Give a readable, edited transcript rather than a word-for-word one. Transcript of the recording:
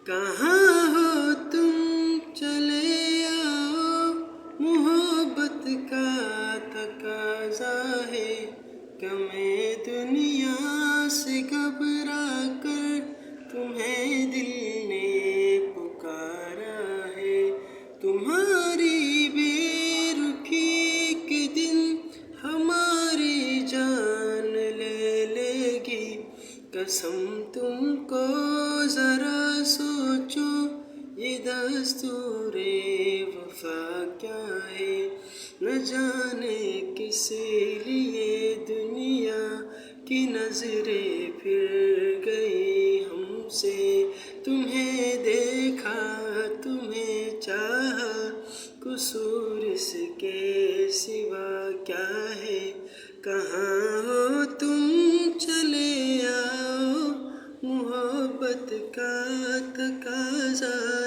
कहाँ हो तुम चले आओ, मोहब्बत का तकाज़ा है। मैं दुनिया से घबरा कर तुम्हें दिल ने पुकारा है। तुम्हारी बेरुखी के दिन हमारी जान ले लेगी। कसम तुमको ज़रा सोचो, ये दस्तूरे वफ़ा क्या है। न जाने किस लिए दुनिया की नज़रें फिर गई हमसे। तुम्हें देखा, तुम्हें चाहा, कसूर इसके सिवा क्या है। कहाँ हो तुम चले आओ, मोहब्बत का तकाज़ा